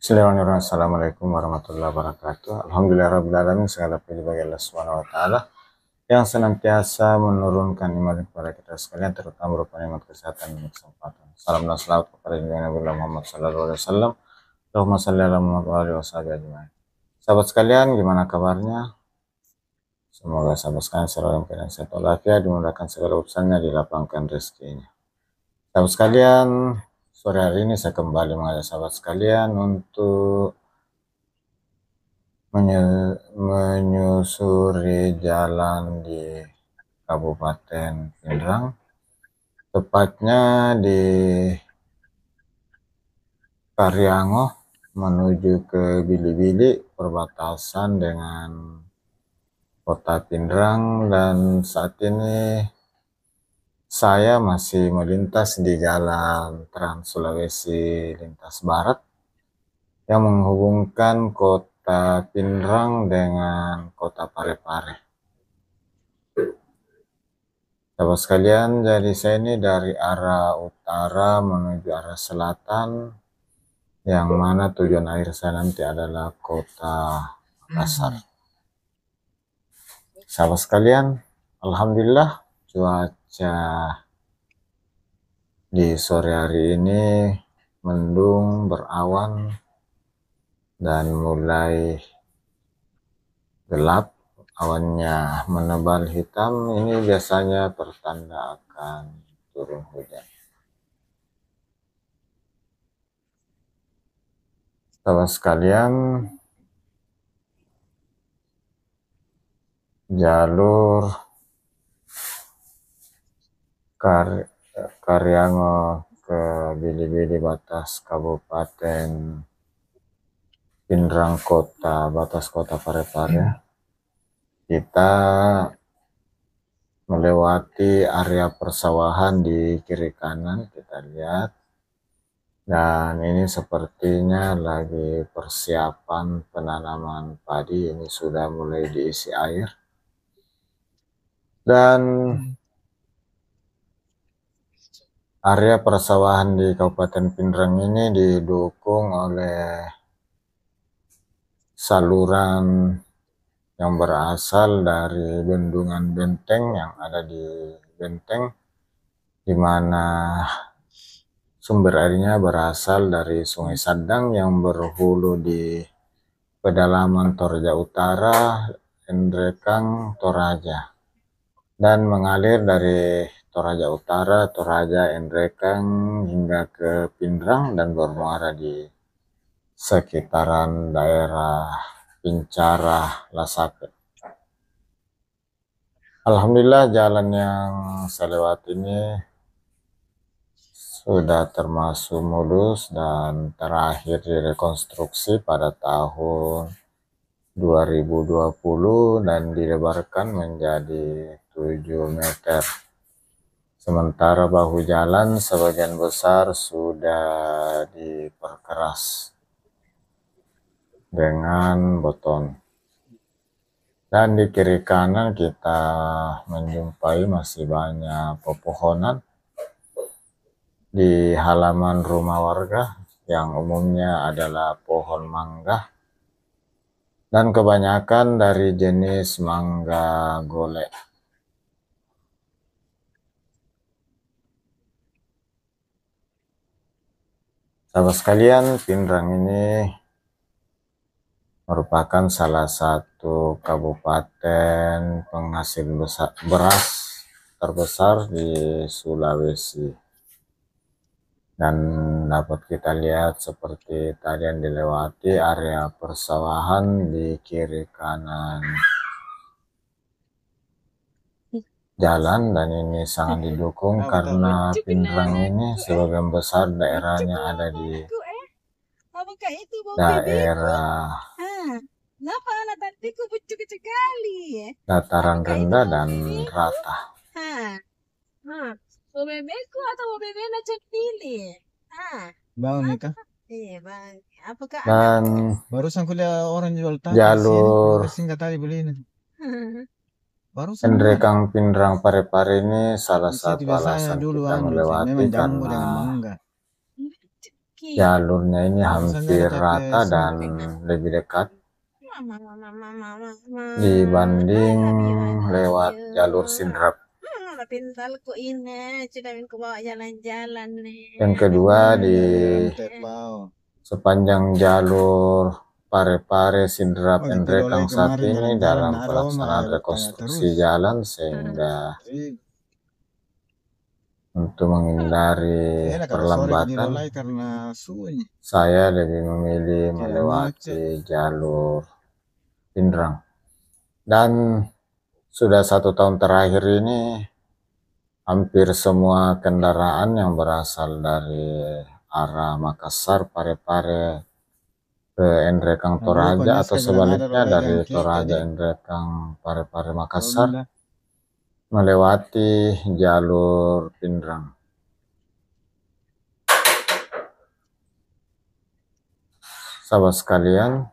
Bismillahirrahmanirrahim. Assalamualaikum warahmatullahi wabarakatuh. Alhamdulillahirrahmanirrahim. Segala puji bagi Allah Subhanahu wa Ta'ala yang senantiasa menurunkan nikmat kepada kita sekalian, terutama berupa nikmat kesehatan dan kesempatan. Salam dan salawat kepada Nabi Muhammad sallallahu alaihi wasallam. Allahumma shalli ala Muhammad wa alihi wasallam. Sahabat sekalian, gimana kabarnya? Semoga sahabat sekalian selalu dalam keadaan sehat walafiat, dimudahkan segala urusannya, dilapangkan rezekinya. Sahabat sekalian, sore hari ini saya kembali mengajak sahabat sekalian untuk menyusuri jalan di Kabupaten Pindrang, tepatnya di Karyango menuju ke Bili-Bili, perbatasan dengan Kota Pindrang, dan saat ini saya masih melintas di Jalan Trans Sulawesi Lintas Barat yang menghubungkan Kota Pindrang dengan Kota Parepare. Sahabat sekalian, jadi saya ini dari arah utara menuju arah selatan, yang mana tujuan akhir saya nanti adalah Kota Makassar. Sahabat sekalian, alhamdulillah cuaca di sore hari ini mendung, berawan, dan mulai gelap. Awannya menebal hitam. Ini biasanya pertanda akan turun hujan. Sahabat sekalian, jalur Karyango ke Bili-Bili batas Kabupaten Pindrang Kota, batas Kota Parepare, kita melewati area persawahan di kiri kanan, kita lihat, dan ini sepertinya lagi persiapan penanaman padi. Ini sudah mulai diisi air, dan area persawahan di Kabupaten Pindrang ini didukung oleh saluran yang berasal dari bendungan Benteng yang ada di Benteng, di mana sumber airnya berasal dari Sungai Sadang yang berhulu di pedalaman Toraja Utara, Endrekang, Toraja, dan mengalir dari Toraja Utara, Toraja, Endrekang hingga ke Pindrang dan bermuara di sekitaran daerah Pincara, Lasake. Alhamdulillah jalan yang saya lewat ini sudah termasuk mulus dan terakhir direkonstruksi pada tahun 2020 dan dilebarkan menjadi 7 meter. Sementara bahu jalan sebagian besar sudah diperkeras dengan beton. Dan di kiri kanan kita menjumpai masih banyak pepohonan di halaman rumah warga yang umumnya adalah pohon mangga, dan kebanyakan dari jenis mangga golek. Sahabat sekalian, Pindrang ini merupakan salah satu kabupaten penghasil beras terbesar di Sulawesi, dan dapat kita lihat seperti tadi yang dilewati area persawahan di kiri kanan jalan, dan ini sangat didukung karena Pindrang ini sebagian besar daerahnya ada di daerah dataran rendah dan rata. Dan barusan kuliah orang jual jalur singkat tadi beli ini. Endrekang Pindrang Parepare ini salah satu alasan kita melewati karena jalurnya ini hampir Alasannya rata ada dan lebih dekat dibanding lewat jalur Sidrap. Pintal ko ini, sudah aku bawa jalan-jalan nih. Yang kedua di Tepau. sepanjang jalur Parepare Sidrap Oh, gitu Nrekang boleh saat kemarin ini jalan-jalan dalam ada pelaksanaan Oma, tanya rekonstruksi terus. jalan sehingga Jadi, untuk menghindari enak kalau sore ke perlambatan Nilolai karena sunyi. saya lebih memilih Tidak melewati macet. jalur Pindrang. Dan sudah 1 tahun terakhir ini hampir semua kendaraan yang berasal dari arah Makassar, Parepare ke Nrekang Nah, dulu Toraja Konis atau bilang ada sebaliknya Lolai dari Gangki Toraja tadi. Nrekang Parepare Kalau Makassar benda, melewati jalur Pindrang. Sahabat sekalian,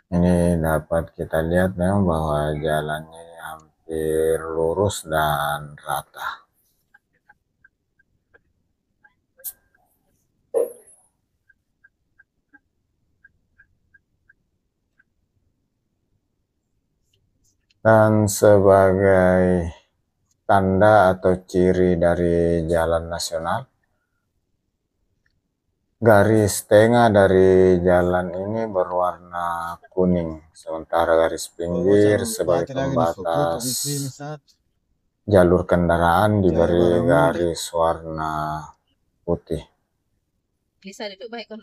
ini dapat kita lihat memang bahwa jalannya hampir lurus dan rata. Dan sebagai tanda atau ciri dari jalan nasional, garis tengah dari jalan ini berwarna kuning, sementara garis pinggir sebagai pembatas jalur kendaraan diberi garis warna putih.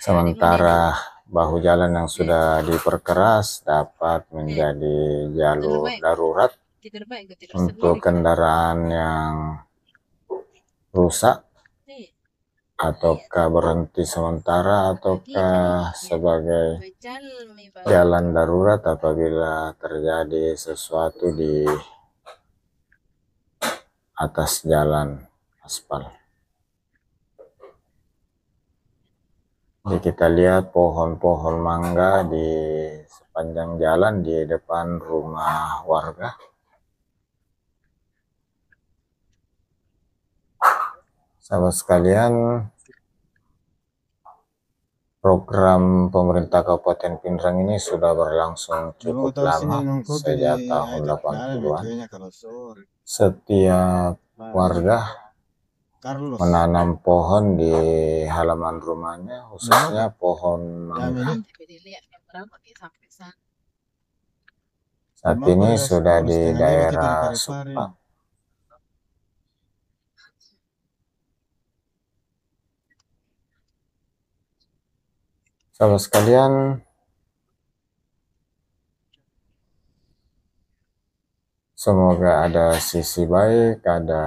Sementara bahu jalan yang sudah diperkeras dapat menjadi jalur darurat untuk kendaraan yang rusak ataukah berhenti sementara ataukah sebagai jalan darurat apabila terjadi sesuatu di atas jalan aspal. Jadi kita lihat pohon-pohon mangga di sepanjang jalan di depan rumah warga. Sahabat sekalian, program pemerintah Kabupaten Pindrang ini sudah berlangsung cukup lama, sejak tahun 80-an. Setiap warga menanam pohon di halaman rumahnya, khususnya pohon mangga. Saat ini sudah di daerah Supang. Sahabat sekalian, semoga ada sisi baik, ada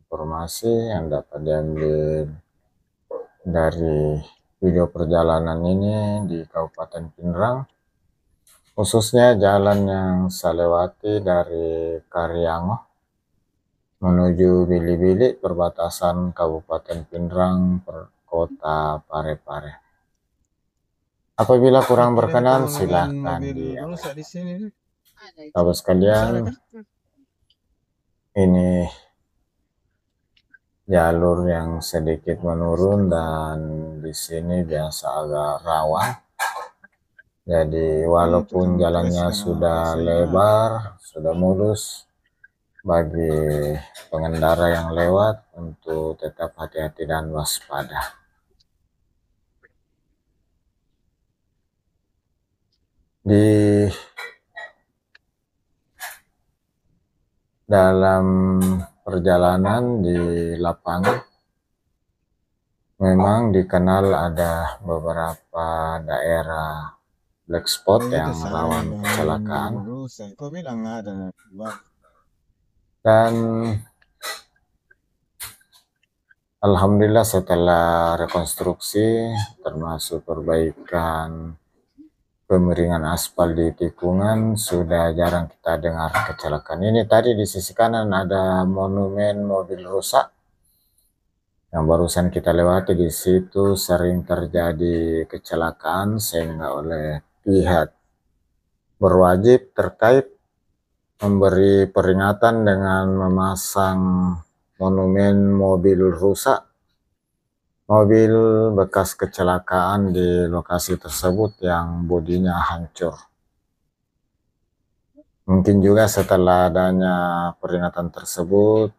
informasi yang dapat diambil dari video perjalanan ini di Kabupaten Pindrang, khususnya jalan yang saya lewati dari Karyango menuju Bili-Bili, perbatasan Kabupaten Pindrang kota Parepare. Apabila kurang berkenan silahkan diabaikan. Sahabat sekalian, ini jalur yang sedikit menurun dan di sini biasa agak rawan. Jadi walaupun jalannya sudah lebar, sudah mulus, bagi pengendara yang lewat untuk tetap hati-hati dan waspada. Di dalam perjalanan di lapangan memang dikenal ada beberapa daerah black spot yang rawan kecelakaan, dan alhamdulillah setelah rekonstruksi termasuk perbaikan pemiringan aspal di tikungan sudah jarang kita dengar kecelakaan. Ini tadi di sisi kanan ada monumen mobil rusak yang barusan kita lewati. Di situ sering terjadi kecelakaan sehingga oleh pihak berwajib terkait memberi peringatan dengan memasang monumen mobil rusak, mobil bekas kecelakaan di lokasi tersebut yang bodinya hancur. Mungkin juga setelah adanya peringatan tersebut,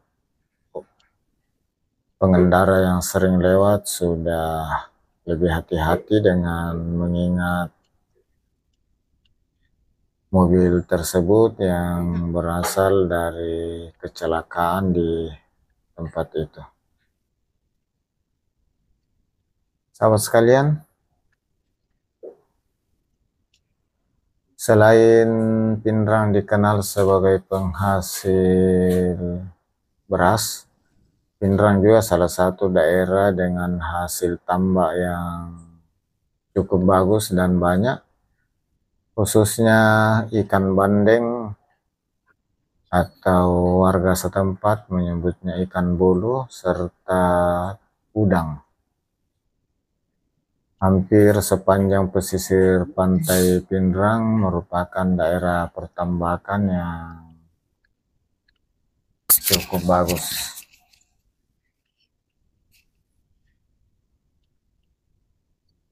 pengendara yang sering lewat sudah lebih hati-hati dengan mengingat mobil tersebut yang berasal dari kecelakaan di tempat itu. Sahabat sekalian, selain Pinrang dikenal sebagai penghasil beras, Pinrang juga salah satu daerah dengan hasil tambak yang cukup bagus dan banyak, khususnya ikan bandeng atau warga setempat menyebutnya ikan bolu serta udang. Hampir sepanjang pesisir pantai Pinrang merupakan daerah pertambakan yang cukup bagus.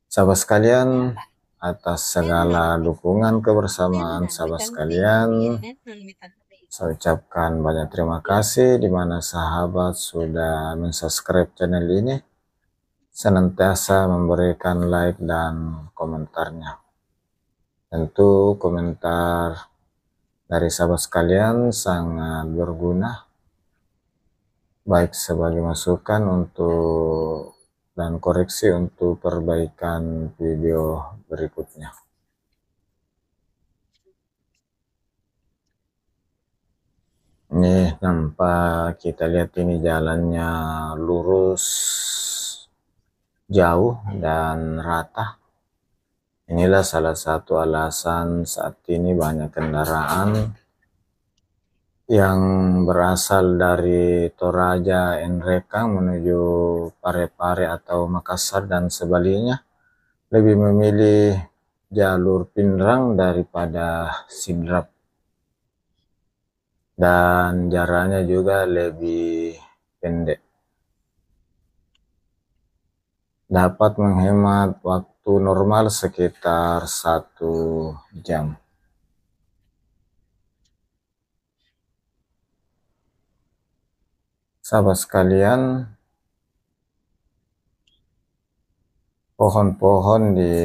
Sahabat sekalian, atas segala dukungan kebersamaan sahabat sekalian, saya ucapkan banyak terima kasih di mana sahabat sudah mensubscribe channel ini, senantiasa memberikan like dan komentarnya. Tentu komentar dari sahabat sekalian sangat berguna, baik sebagai masukan untuk dan koreksi untuk perbaikan video berikutnya. Ini nampak, kita lihat ini jalannya lurus, jauh dan rata. Inilah salah satu alasan saat ini banyak kendaraan yang berasal dari Toraja, Nrekang menuju Parepare atau Makassar dan sebaliknya lebih memilih jalur Pinrang daripada Sidrap, dan jaraknya juga lebih pendek, dapat menghemat waktu normal sekitar 1 jam. Sahabat sekalian, pohon-pohon di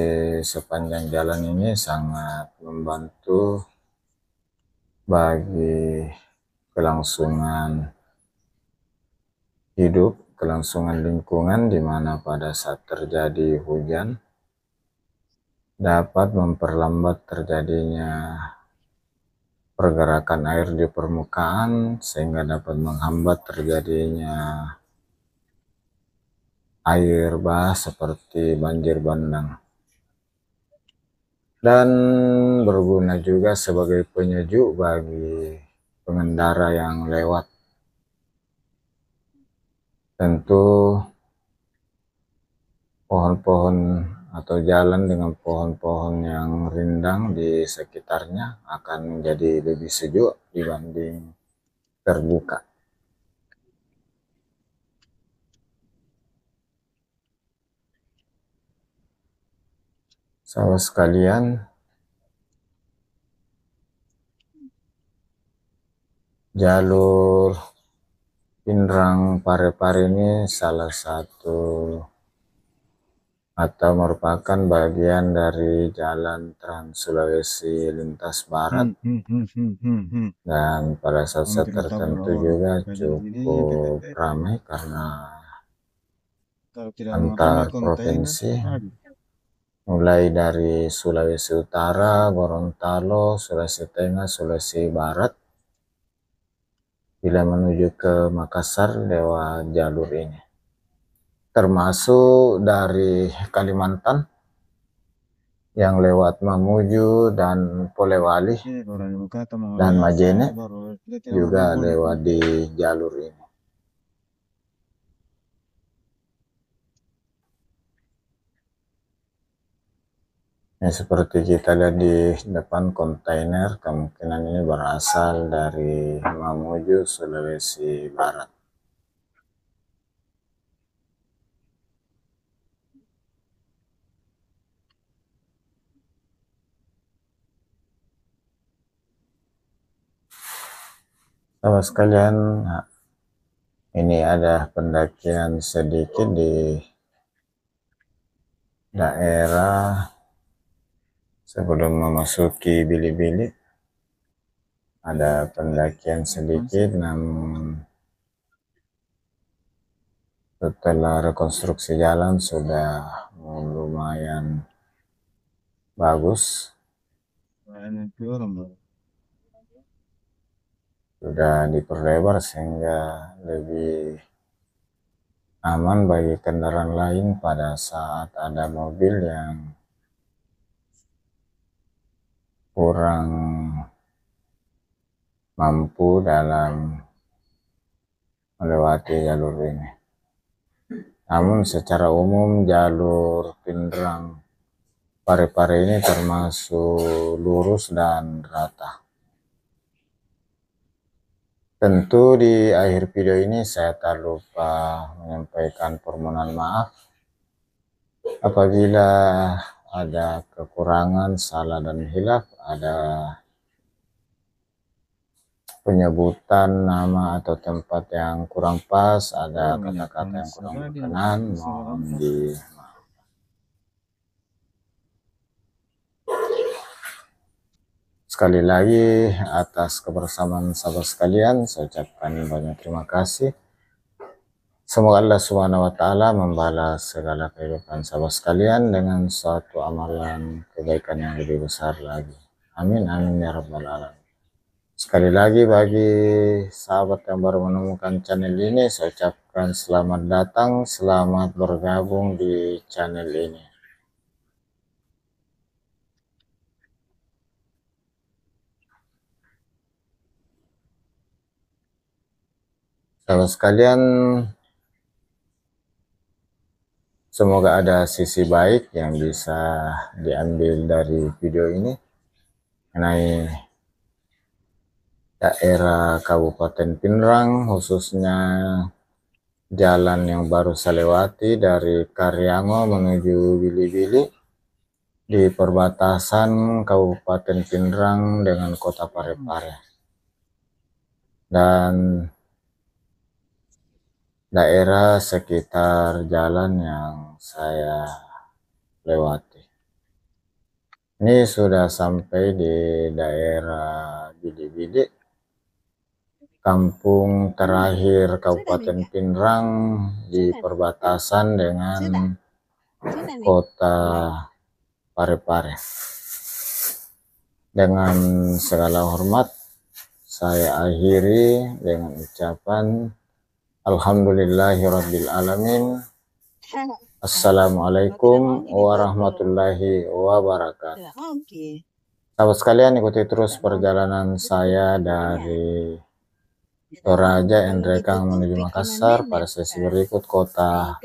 sepanjang jalan ini sangat membantu bagi kelangsungan hidup, kelangsungan lingkungan, di mana pada saat terjadi hujan dapat memperlambat terjadinya pergerakan air di permukaan sehingga dapat menghambat terjadinya air bah seperti banjir bandang, dan berguna juga sebagai penyejuk bagi pengendara yang lewat. Tentu pohon-pohon atau jalan dengan pohon-pohon yang rindang di sekitarnya akan menjadi lebih sejuk dibanding terbuka. Sahabat sekalian, jalur Pinrang Parepare ini salah satu atau merupakan bagian dari Jalan Trans Sulawesi Lintas Barat, dan pada saat tertentu juga cukup ramai karena antar provinsi, mulai dari Sulawesi Utara, Gorontalo, Sulawesi Tengah, Sulawesi Barat, bila menuju ke Makassar lewat jalur ini, termasuk dari Kalimantan yang lewat Mamuju dan Polewali dan Majene juga lewat di jalur ini. Ini seperti kita lihat di depan kontainer, kemungkinan ini berasal dari Mamuju, Sulawesi Barat. Sahabat sekalian, ini ada pendakian sedikit di daerah sebelum memasuki Bili-Bili. Ada pendakian sedikit, namun setelah rekonstruksi jalan sudah lumayan bagus, sudah diperlebar sehingga lebih aman bagi kendaraan lain pada saat ada mobil yang kurang mampu dalam melewati jalur ini. Namun secara umum jalur Pindrang Parepare ini termasuk lurus dan rata. Tentu di akhir video ini saya tak lupa menyampaikan permohonan maaf apabila ada kekurangan, salah dan hilaf, ada penyebutan nama atau tempat yang kurang pas, ada kata-kata yang kurang berkenan, mohon dimaafkan. Sekali lagi atas kebersamaan sahabat sekalian, saya ucapkan banyak terima kasih. Semoga Allah Subhanahu wa Ta'ala membalas segala kehidupan sahabat sekalian dengan suatu amalan kebaikan yang lebih besar lagi. Amin, amin ya rabbal alamin. Sekali lagi bagi sahabat yang baru menemukan channel ini, saya ucapkan selamat datang, selamat bergabung di channel ini. Sahabat sekalian, semoga ada sisi baik yang bisa diambil dari video ini mengenai daerah Kabupaten Pindrang, khususnya jalan yang baru saya lewati dari Karyango menuju Bili-Bili di perbatasan Kabupaten Pindrang dengan Kota Parepare, dan daerah sekitar jalan yang saya lewati. Ini sudah sampai di daerah Bili-Bili, kampung terakhir Kabupaten Pindrang di perbatasan dengan Kota Parepare. Dengan segala hormat saya akhiri dengan ucapan Alhamdulillahirabbil alamin. Assalamualaikum warahmatullahi wabarakatuh. Sahabat sekalian, ikuti terus perjalanan saya dari Toraja Endrekang menuju Makassar pada sesi berikut Kota